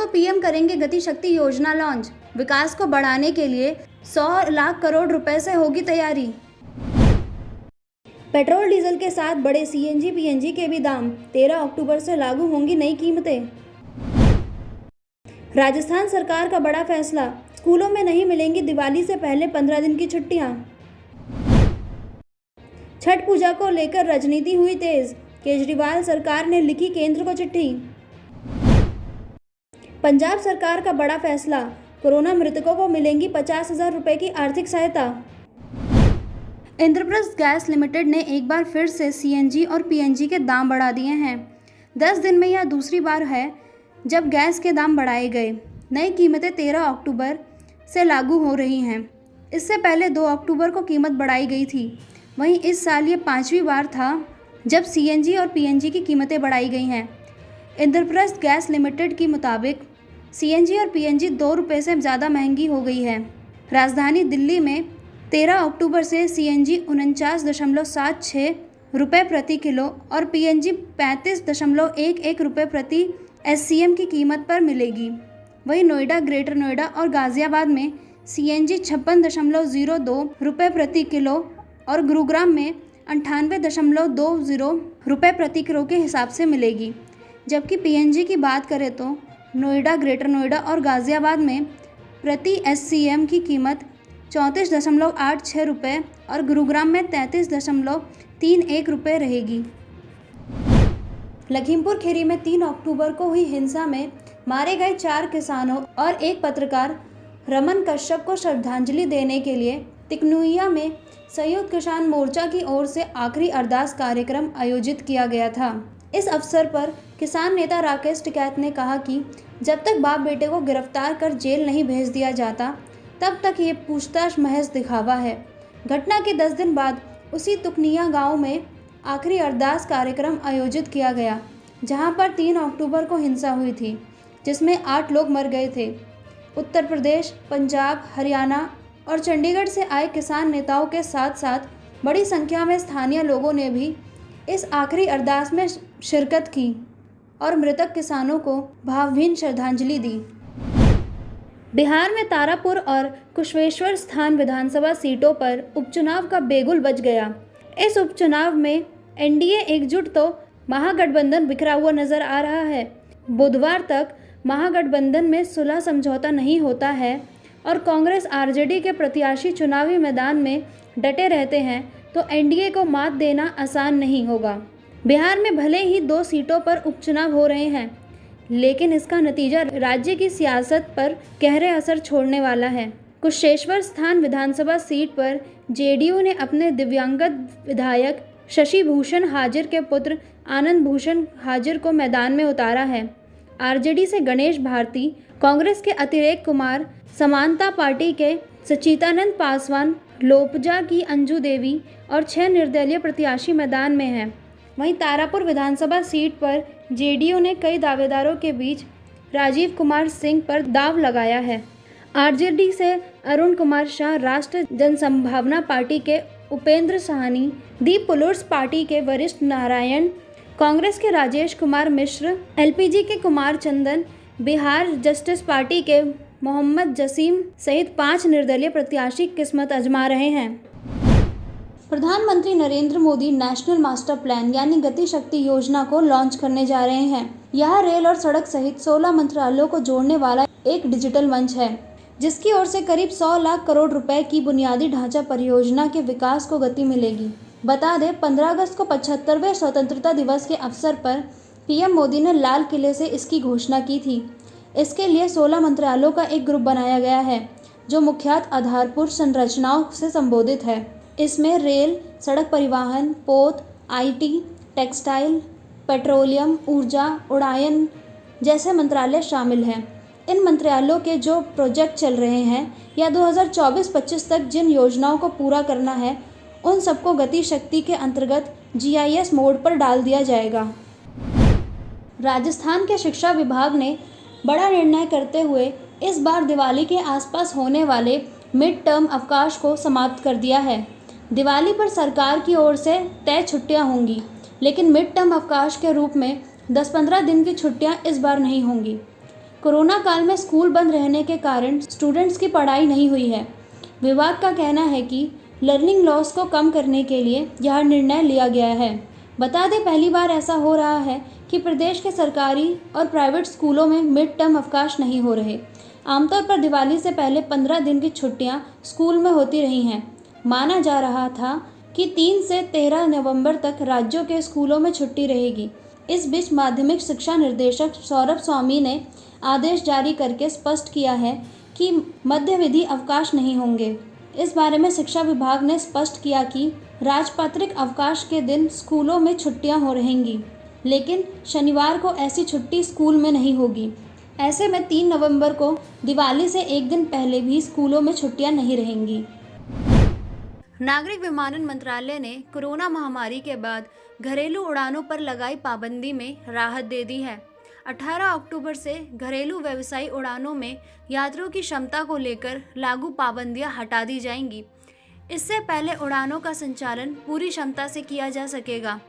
को पीएम करेंगे गति शक्ति योजना लॉन्च। विकास को बढ़ाने के लिए 100 लाख करोड़ रुपए से होगी तैयारी। पेट्रोल डीजल के साथ बढ़े सीएनजी पीएनजी के भी दाम। 13 अक्टूबर से लागू होंगी नई कीमतें। राजस्थान सरकार का बड़ा फैसला, स्कूलों में नहीं मिलेंगी दिवाली से पहले 15 दिन की छुट्टियां। छठ पूजा को लेकर राजनीति हुई तेज, केजरीवाल सरकार ने लिखी केंद्र को चिट्ठी। पंजाब सरकार का बड़ा फैसला, कोरोना मृतकों को मिलेंगी 50,000 रुपए की आर्थिक सहायता। इंद्रप्रस्थ गैस लिमिटेड ने एक बार फिर से सीएनजी और पीएनजी के दाम बढ़ा दिए हैं। 10 दिन में यह दूसरी बार है जब गैस के दाम बढ़ाए गए। नई कीमतें 13 अक्टूबर से लागू हो रही हैं। इससे पहले 2 अक्टूबर को कीमत बढ़ाई गई थी। वहीं इस साल ये 5वीं बार था जब सीएनजी और पीएनजी की कीमतें बढ़ाई गई हैं। इंद्रप्रस्थ गैस लिमिटेड के मुताबिक सीएनजी और पीएनजी 2 रुपये से ज़्यादा महंगी हो गई है। राजधानी दिल्ली में 13 अक्टूबर से सीएनजी 49.76 रुपये प्रति किलो और पीएनजी 35.11 रुपये प्रति एससीएम की कीमत पर मिलेगी। वहीं नोएडा, ग्रेटर नोएडा और गाजियाबाद में सीएनजी 56.02 रुपये प्रति किलो और गुरुग्राम में 98.20 रुपये प्रति किलो के हिसाब से मिलेगी। जबकि पीएनजी की बात करें तो नोएडा, ग्रेटर नोएडा और गाजियाबाद में प्रति एससीएम की कीमत 34.86 रुपये और गुरुग्राम में 33.31 रुपये रहेगी। लखीमपुर खीरी में 3 अक्टूबर को हुई हिंसा में मारे गए 4 किसानों और एक पत्रकार रमन कश्यप को श्रद्धांजलि देने के लिए तिकनुइया में संयुक्त किसान मोर्चा की ओर से आखिरी अरदास कार्यक्रम आयोजित किया गया था। इस अवसर पर किसान नेता राकेश टिकैत ने कहा कि जब तक बाप बेटे को गिरफ्तार कर जेल नहीं भेज दिया जाता तब तक ये पूछताछ महज दिखावा है। घटना के 10 दिन बाद उसी तुकनिया गांव में आखिरी अरदास कार्यक्रम आयोजित किया गया, जहां पर 3 अक्टूबर को हिंसा हुई थी, जिसमें 8 लोग मर गए थे। उत्तर प्रदेश, पंजाब, हरियाणा और चंडीगढ़ से आए किसान नेताओं के साथ साथ बड़ी संख्या में स्थानीय लोगों ने भी इस आखिरी अरदास में शिरकत की और मृतक किसानों को भावभीनी श्रद्धांजलि दी। बिहार में तारापुर और कुशवेश्वर स्थान विधानसभा सीटों पर उपचुनाव का बिगुल बज गया। इस उपचुनाव में एनडीए एकजुट तो महागठबंधन बिखरा हुआ नजर आ रहा है। बुधवार तक महागठबंधन में सुलह समझौता नहीं होता है और कांग्रेस आरजेडी के प्रत्याशी चुनावी मैदान में डटे रहते हैं तो एनडीए को मात देना आसान नहीं होगा। बिहार में भले ही 2 सीटों पर उपचुनाव हो रहे हैं, लेकिन इसका नतीजा राज्य की सियासत पर गहरे असर छोड़ने वाला है। कुशेश्वर स्थान विधानसभा सीट पर जेडीयू ने अपने दिव्यांगत विधायक शशि भूषण हाजिर के पुत्र आनंद भूषण हाजिर को मैदान में उतारा है। आरजेडी से गणेश भारती, कांग्रेस के अतिरेक कुमार, समानता पार्टी के सचितानंद पासवान, लोपजा की अंजू देवी और 6 निर्दलीय प्रत्याशी मैदान में हैं। वहीं तारापुर विधानसभा सीट पर जेडीयू ने कई दावेदारों के बीच राजीव कुमार सिंह पर दांव लगाया है। आरजेडी से अरुण कुमार शाह, राष्ट्र जनसंभावना पार्टी के उपेंद्र साहनी, दी पुलुर्स पार्टी के वरिष्ठ नारायण, कांग्रेस के राजेश कुमार मिश्र, एलपीजी के कुमार चंदन, बिहार जस्टिस पार्टी के मोहम्मद जसीम सहित 5 निर्दलीय प्रत्याशी किस्मत आजमा रहे हैं। प्रधानमंत्री Narendra Modi national master plan यानी गति शक्ति योजना को लॉन्च करने जा रहे हैं। यह रेल और सड़क सहित 16 मंत्रालयों को जोड़ने वाला एक डिजिटल मंच है, जिसकी ओर से करीब 100 लाख करोड़ रुपए की बुनियादी ढांचा परियोजना के विकास को गति मिलेगी। बता दें, 15 अगस्त को 75वें स्वतंत्रता दिवस के अवसर पर पीएम मोदी ने लाल किले से इसकी घोषणा की थी। इसके लिए 16 मंत्रालयों का एक ग्रुप बनाया गया है, जो मुख्यतः आधारभूत संरचनाओं से संबोधित है। इसमें रेल, सड़क परिवहन, पोत, आईटी, टेक्सटाइल, पेट्रोलियम, ऊर्जा, उड़ान जैसे मंत्रालय शामिल हैं। इन मंत्रालयों के जो प्रोजेक्ट चल रहे हैं या 2024-25 तक जिन योजनाओं को पूरा करना है, उन सबको गति शक्ति के अंतर्गत जीआईएस मोड पर डाल दिया जाएगा। राजस्थान के शिक्षा विभाग ने बड़ा निर्णय करते हुए इस बार दिवाली के आसपास होने वाले मिड टर्म अवकाश को समाप्त कर दिया है। दिवाली पर सरकार की ओर से तय छुट्टियां होंगी, लेकिन मिड टर्म अवकाश के रूप में 10-15 दिन की छुट्टियां इस बार नहीं होंगी। कोरोना काल में स्कूल बंद रहने के कारण स्टूडेंट्स की पढ़ाई नहीं हुई है। विभाग का कहना है कि लर्निंग लॉस को कम करने के लिए यह निर्णय लिया गया है। बता दें, पहली बार ऐसा हो रहा है कि प्रदेश के सरकारी और प्राइवेट स्कूलों में मिड टर्म अवकाश नहीं हो रहे। आमतौर पर दिवाली से पहले 15 दिन की छुट्टियां स्कूल में होती रही हैं। माना जा रहा था कि 3 से 13 नवंबर तक राज्यों के स्कूलों में छुट्टी रहेगी। इस बीच माध्यमिक शिक्षा निर्देशक सौरभ स्वामी ने आदेश जारी करके स्पष्ट किया है कि मध्यावधि अवकाश नहीं होंगे। इस बारे में शिक्षा विभाग ने स्पष्ट किया कि राजपत्रित अवकाश के दिन स्कूलों में छुट्टियां हो रहेंगी, लेकिन शनिवार को ऐसी छुट्टी स्कूल में नहीं होगी। ऐसे में 3 नवंबर को दिवाली से एक दिन पहले भी स्कूलों में छुट्टियां नहीं रहेंगी। नागरिक विमानन मंत्रालय ने कोरोना महामारी के बाद घरेलू उड़ानों पर लगाई पाबंदी में राहत दे दी है। 18 अक्टूबर से घरेलू व्यवसायी उड़ानों में यात्रियों की क्षमता को लेकर लागू पाबंदियां हटा दी जाएंगी। इससे पहले उड़ानों का संचालन पूरी क्षमता से किया जा सकेगा।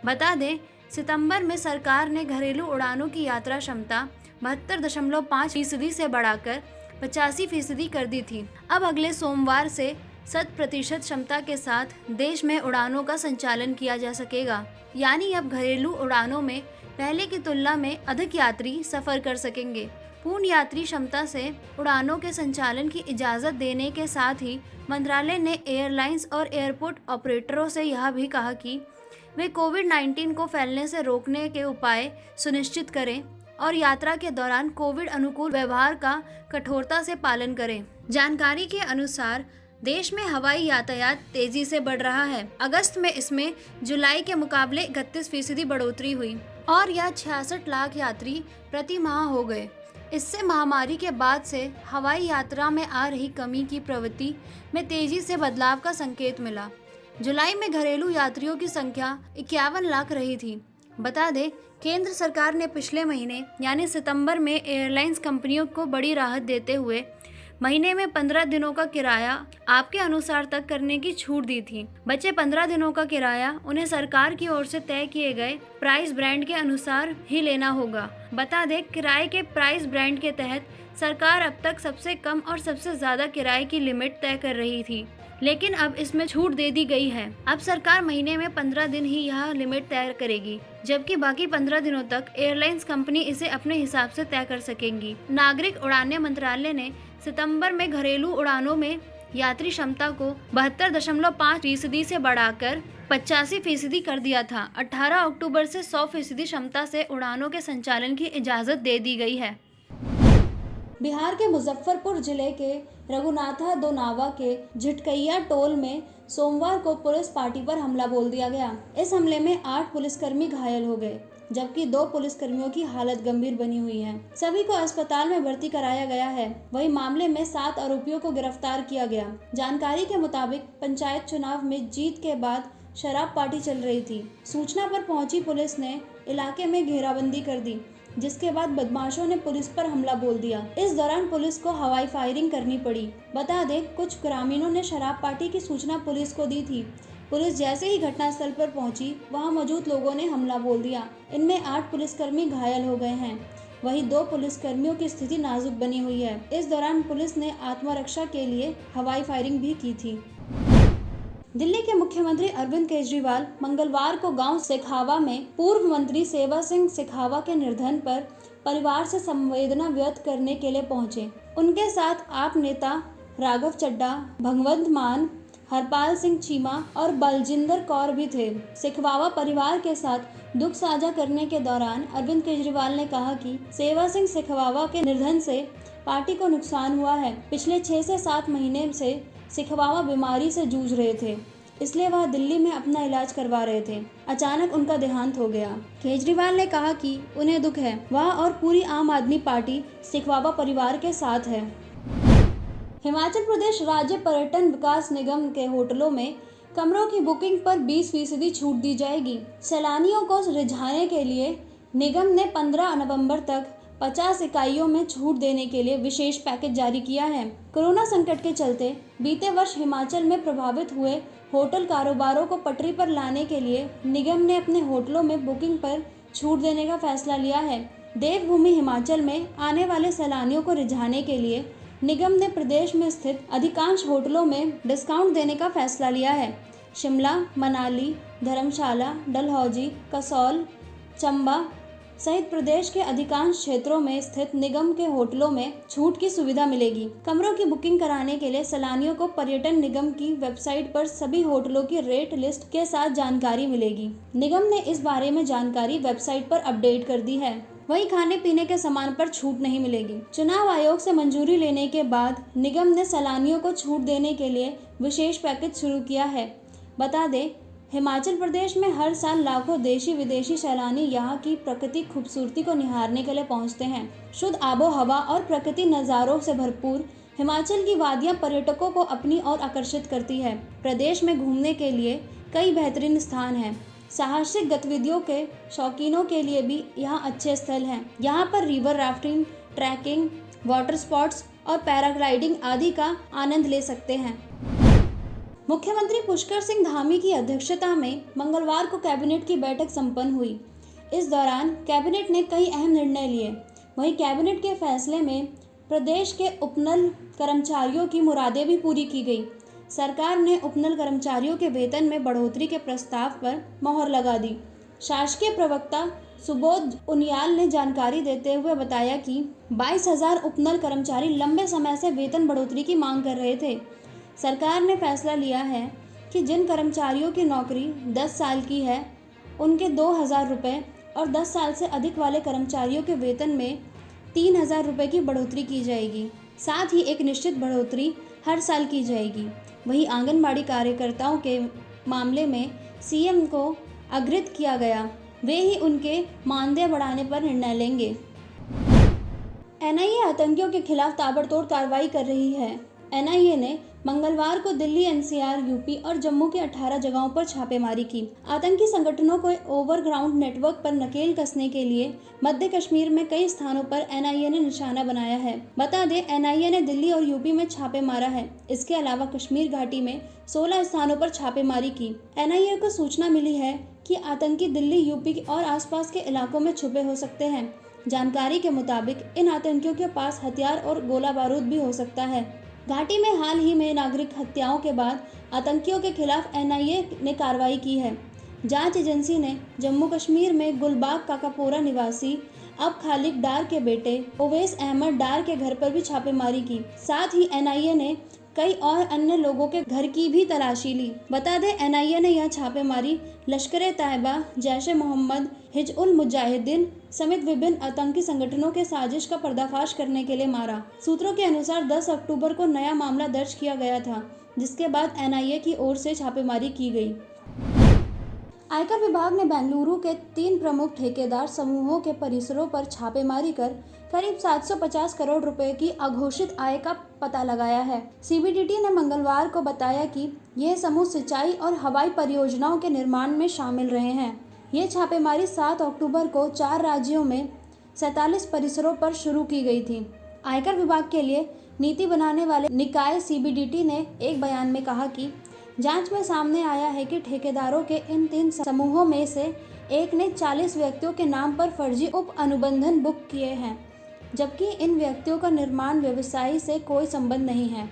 बता दें, सितंबर में सरकार ने घरेलू उड़ानों की यात्रा क्षमता 72.5% से बढ़ाकर 85% कर दी थी। अब अगले सोमवार से 100% क्षमता के साथ देश में उड़ानों का संचालन किया जा सकेगा। यानी अब घरेलू उड़ानों में पहले की तुलना में अधिक यात्री सफर कर सकेंगे। पूर्ण यात्री क्षमता से उड़ानों के संचालन की इजाज़त देने के साथ ही मंत्रालय ने एयरलाइंस और एयरपोर्ट ऑपरेटरों से यह भी कहा कि वे कोविड-19 को फैलने से रोकने के उपाय सुनिश्चित करें और यात्रा के दौरान कोविड अनुकूल व्यवहार का कठोरता से पालन करें। जानकारी के अनुसार देश में हवाई यातायात तेजी से बढ़ रहा है। अगस्त में इसमें जुलाई के मुकाबले 31% बढ़ोतरी हुई और यह 66 लाख यात्री प्रति माह हो गए। इससे महामारी के बाद से हवाई यात्रा में आ रही कमी की प्रवृत्ति में तेजी से बदलाव का संकेत मिला। जुलाई में घरेलू यात्रियों की संख्या 51 लाख रही थी। बता दें, केंद्र सरकार ने पिछले महीने यानी सितंबर में एयरलाइंस कंपनियों को बड़ी राहत देते हुए महीने में 15 दिनों का किराया आपके अनुसार तक करने की छूट दी थी। बचे 15 दिनों का किराया उन्हें सरकार की ओर से तय किए गए प्राइस ब्रांड के अनुसार ही लेना होगा। बता दें, किराए के प्राइस ब्रांड के तहत सरकार अब तक सबसे कम और सबसे ज्यादा किराए की लिमिट तय कर रही थी, लेकिन अब इसमें छूट दे दी गई है। अब सरकार महीने में 15 दिन ही यह लिमिट तय करेगी, जबकि बाकी 15 दिनों तक एयरलाइंस कंपनी इसे अपने हिसाब से तय कर सकेंगी। नागरिक उड़ान मंत्रालय ने सितंबर में घरेलू उड़ानों में यात्री क्षमता को 72.5% से बढ़ाकर 85% कर दिया था। 18 अक्टूबर से 100% क्षमता से उड़ानों के संचालन की इजाज़त दे दी गई है। बिहार के मुजफ्फरपुर जिले के रघुनाथा दोनावा के झिटकैया टोल में सोमवार को पुलिस पार्टी पर हमला बोल दिया गया। इस हमले में 8 पुलिसकर्मी घायल हो गए, जबकि 2 पुलिसकर्मियों की हालत गंभीर बनी हुई है। सभी को अस्पताल में भर्ती कराया गया है। वहीं मामले में 7 आरोपियों को गिरफ्तार किया गया। जानकारी के मुताबिक पंचायत चुनाव में जीत के बाद शराब पार्टी चल रही थी। सूचना पर पहुंची पुलिस ने इलाके में घेराबंदी कर दी, जिसके बाद बदमाशों ने पुलिस पर हमला बोल दिया। इस दौरान पुलिस को हवाई फायरिंग करनी पड़ी। बता दें, कुछ ग्रामीणों ने शराब पार्टी की सूचना पुलिस को दी थी। पुलिस जैसे ही घटनास्थल पर पहुंची, वहां मौजूद लोगों ने हमला बोल दिया। इनमें 8 पुलिसकर्मी घायल हो गए हैं। वहीं 2 पुलिसकर्मियों की स्थिति नाजुक बनी हुई है। इस दौरान पुलिस ने आत्मरक्षा के लिए हवाई फायरिंग भी की थी। दिल्ली के मुख्यमंत्री अरविंद केजरीवाल मंगलवार को गांव सिखावा में पूर्व मंत्री सेवा सिंह सिखावा के निधन पर परिवार से संवेदना व्यक्त करने के लिए पहुंचे। उनके साथ आप नेता राघव चड्ढा, भगवंत मान, हरपाल सिंह चीमा और बलजिंदर कौर भी थे। सिखवावा परिवार के साथ दुख साझा करने के दौरान अरविंद केजरीवाल ने कहा कि सेवा सिंह सिखवावा के निधन से पार्टी को नुकसान हुआ है। पिछले 6 से 7 महीने से सिखवावा बीमारी से जूझ रहे थे, इसलिए वह दिल्ली में अपना इलाज करवा रहे थे। अचानक उनका देहांत हो गया। केजरीवाल ने कहा कि उन्हें दुख है। वह और पूरी आम आदमी पार्टी सिखवावा परिवार के साथ है। हिमाचल प्रदेश राज्य पर्यटन विकास निगम के होटलों में कमरों की बुकिंग पर 20% छूट दी जाएगी। सैलानियों को रिझाने के लिए निगम ने 15 नवंबर तक 50 इकाइयों में छूट देने के लिए विशेष पैकेज जारी किया है। कोरोना संकट के चलते बीते वर्ष हिमाचल में प्रभावित हुए होटल कारोबारों को पटरी पर लाने के लिए निगम ने अपने होटलों में बुकिंग पर छूट देने का फैसला लिया है। देवभूमि हिमाचल में आने वाले सैलानियों को रिझाने के लिए निगम ने प्रदेश में स्थित अधिकांश होटलों में डिस्काउंट देने का फैसला लिया है। शिमला, मनाली, धर्मशाला, डलहौजी, कसौल, चंबा सहित प्रदेश के अधिकांश क्षेत्रों में स्थित निगम के होटलों में छूट की सुविधा मिलेगी। कमरों की बुकिंग कराने के लिए सैलानियों को पर्यटन निगम की वेबसाइट पर सभी होटलों की रेट लिस्ट के साथ जानकारी मिलेगी। निगम ने इस बारे में जानकारी वेबसाइट पर अपडेट कर दी है। वहीं खाने पीने के सामान पर छूट नहीं मिलेगी। चुनाव आयोग से मंजूरी लेने के बाद निगम ने सैलानियों को छूट देने के लिए विशेष पैकेज शुरू किया है। बता दें, हिमाचल प्रदेश में हर साल लाखों देशी विदेशी सैलानी यहाँ की प्राकृतिक खूबसूरती को निहारने के लिए पहुँचते हैं। शुद्ध आबो हवा और प्रकृति नज़ारों से भरपूर हिमाचल की वादियाँ पर्यटकों को अपनी ओर आकर्षित करती है। प्रदेश में घूमने के लिए कई बेहतरीन स्थान हैं। साहसिक गतिविधियों के शौकीनों के लिए भी यहाँ अच्छे स्थल हैं। यहाँ पर river rafting, trekking, water sports और पैराग्लाइडिंग आदि का आनंद ले सकते हैं। मुख्यमंत्री पुष्कर सिंह धामी की अध्यक्षता में मंगलवार को कैबिनेट की बैठक संपन्न हुई। इस दौरान कैबिनेट ने कई अहम निर्णय लिए। वहीं कैबिनेट के फैसले में प्रदेश के उपनल कर्मचारियों की मुरादें भी पूरी की गई। सरकार ने उपनल कर्मचारियों के वेतन में बढ़ोतरी के प्रस्ताव पर मोहर लगा दी। शासकीय प्रवक्ता सुबोध उनियाल ने जानकारी देते हुए बताया कि 22,000 उपनल कर्मचारी लंबे समय से वेतन बढ़ोतरी की मांग कर रहे थे। सरकार ने फैसला लिया है कि जिन कर्मचारियों की नौकरी 10 साल की है उनके 2,000 रुपये और 10 साल से अधिक वाले कर्मचारियों के वेतन में 3,000 रुपये की बढ़ोतरी की जाएगी। साथ ही एक निश्चित बढ़ोतरी हर साल की जाएगी। वहीं आंगनबाड़ी कार्यकर्ताओं के मामले में सीएम को अग्रहित किया गया, वे ही उनके मानदेय बढ़ाने पर निर्णय लेंगे। एनआईए आतंकियों के खिलाफ ताबड़तोड़ कार्रवाई कर रही है। एनआईए ने मंगलवार को दिल्ली, एनसीआर, यूपी और जम्मू के 18 जगहों पर छापेमारी की। आतंकी संगठनों को ओवरग्राउंड नेटवर्क पर नकेल कसने के लिए मध्य कश्मीर में कई स्थानों पर एनआईए ने निशाना बनाया है। बता दें, एनआईए ने दिल्ली और यूपी में छापे मारा है। इसके अलावा कश्मीर घाटी में 16 स्थानों पर छापेमारी की। एनआईए को सूचना मिली है कि आतंकी दिल्ली, यूपी और आसपास के इलाकों में छुपे हो सकते हैं। जानकारी के मुताबिक इन आतंकियों के पास हथियार और गोला बारूद भी हो सकता है। घाटी में हाल ही में नागरिक हत्याओं के बाद आतंकियों के खिलाफ एनआईए ने कार्रवाई की है। जांच एजेंसी ने जम्मू कश्मीर में गुलबाग काकापोरा निवासी अब खालिद डार के बेटे ओवैस अहमद डार के घर पर भी छापेमारी की। साथ ही एनआईए ने कई और अन्य लोगों के घर की भी तलाशी ली। बता दें, एनआईए ने यह छापेमारी लश्कर-ए-तैयबा, जैश-ए-मोहम्मद, हिजबुल-मुजाहिदीन समेत विभिन्न आतंकी संगठनों के साजिश का पर्दाफाश करने के लिए मारा। सूत्रों के अनुसार 10 अक्टूबर को नया मामला दर्ज किया गया था, जिसके बाद एनआईए की ओर से छापेमारी की गई। आयकर विभाग ने बेंगलुरु के 3 प्रमुख ठेकेदार समूहों के परिसरों पर छापेमारी कर करीब 750 करोड़ रुपए की अघोषित आय का पता लगाया है। सीबीडीटी ने मंगलवार को बताया कि यह समूह सिंचाई और हवाई परियोजनाओं के निर्माण में शामिल रहे हैं। ये छापेमारी 7 अक्टूबर को 4 राज्यों में 47 परिसरों पर शुरू की गई थी। आयकर विभाग के लिए नीति बनाने वाले निकाय सीबीडीटी ने एक बयान में कहा कि जांच में सामने आया है कि ठेकेदारों के इन 3 समूहों में से एक ने 40 व्यक्तियों के नाम पर फर्जी उप अनुबंधन बुक किए हैं, जबकि इन व्यक्तियों का निर्माण व्यवसाय से कोई संबंध नहीं है।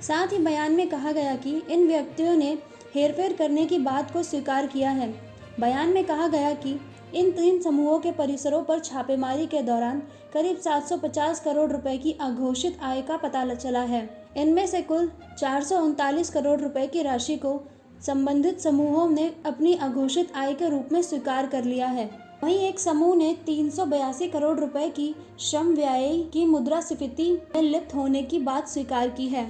साथ ही बयान में कहा गया कि इन व्यक्तियों ने हेरफेर करने की बात को स्वीकार किया है। बयान में कहा गया कि इन 3 समूहों के परिसरों पर छापेमारी के दौरान करीब 750 करोड़ रुपए की अघोषित आय का पता चला है। इनमें से कुल 439 करोड़ रुपए की राशि को संबंधित समूहों ने अपनी अघोषित आय के रूप में स्वीकार कर लिया है। वहीं एक समूह ने 382 करोड़ रुपए की श्रम व्यय की मुद्रास्फीति में लिप्त होने की बात स्वीकार की है।